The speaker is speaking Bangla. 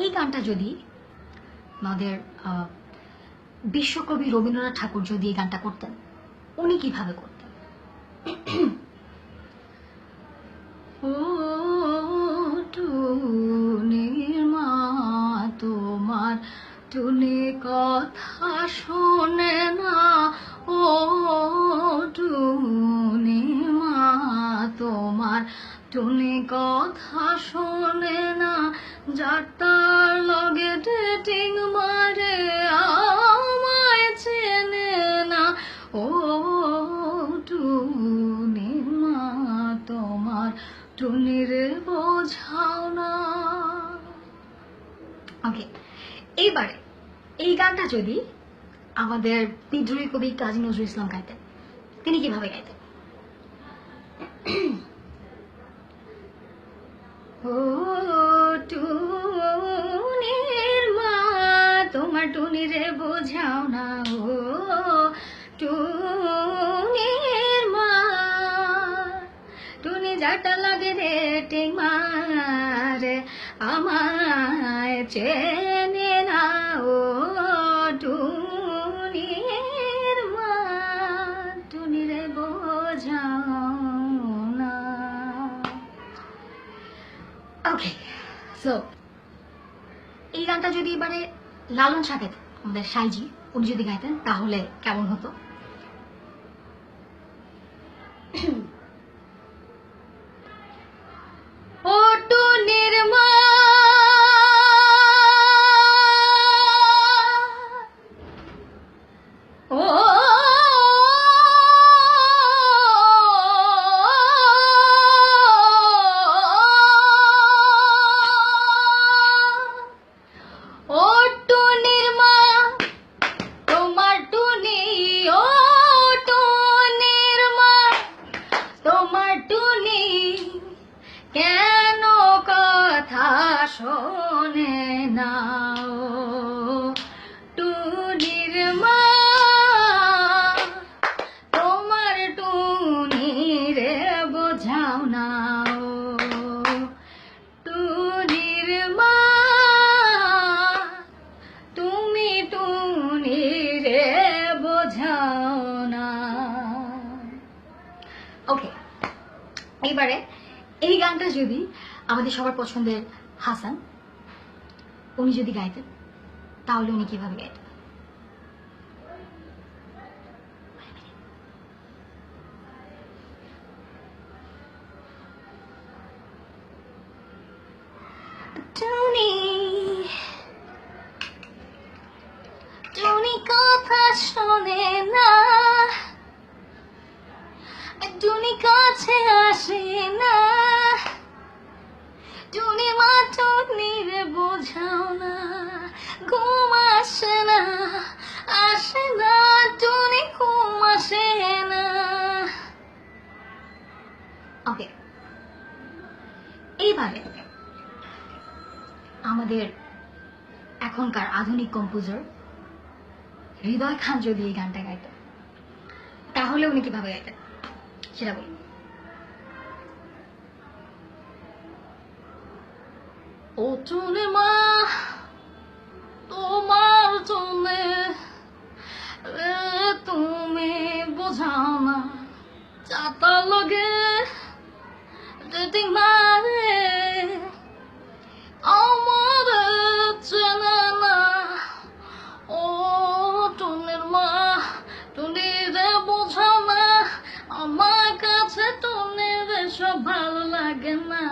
এই গানটা যদি আমাদের বিশ্বকবি রবীন্দ্রনাথ ঠাকুর যদি এই গানটা করতেন, উনি কিভাবে করতেন? ও টুনির মা তোমার টুনি কথা শোনে না, ও টুনির মা তোমার টুনি কথা শোনে না, যার তার লগে ডেটিং মারে আমায় চেনে না, ও টুনির মা তোমার টুনিরে বোঝাও না। ওকে, এইবারে এই গানটা যদি আমাদের বিদ্রোহী কবি কাজী নজরুল ইসলাম গাইতেন, তিনি কিভাবে গাইতেন? ও টুনির মা তোমার টুনিরে বোঝাও না, ও টুনির মা টুনি যাটা লাগে রে টিং মারে আমায় চেনে না, ও টুনির মা টুনিরে বোঝাও না। ওকে, সো এই গানটা যদি এবারে লালন শাহ গাইতেন, আমাদের সাইজি, উনি যদি গাইতেন তাহলে কেমন হতো? ও টুনির মা ও ও টুনির মা তোমার টুনি, ও টুনির মা তোমার টুনি কেন কথা শোনে না, ও টুনির মা তোমার টুনি রে বোঝাও না, ও টুনির মা তুমি টুনি রে বোঝাও না। ওকে, এইবারে এই গানটা যদি আমাদের সবার পছন্দের হাসান, উনি যদি গাইতেন তাহলে উনি কিভাবে গাইতেন? টুনি টুনি কথা শোনে না, টুনি কাছে আসে না, টুনি মা টুনিরে বোঝাও না, ঘুম আসে না, আসে না, টুনি ঘুম আসে না। ওকে, এইবারে আমাদের এখনকার আধুনিক কম্পোজার হৃদয় খান যদি এই গানটা গাইতেন তাহলে উনি কিভাবে গাইতেন সেটা বলি। ও টুনি মা তোমার জন্যে তুমি বোঝাও না, চাতার লগে ডেটিং মারে আমার চেনে না, ও টুনির মা টুনিরে বোঝাও না, আমার কাছে টুনির সব ভালো লাগে না।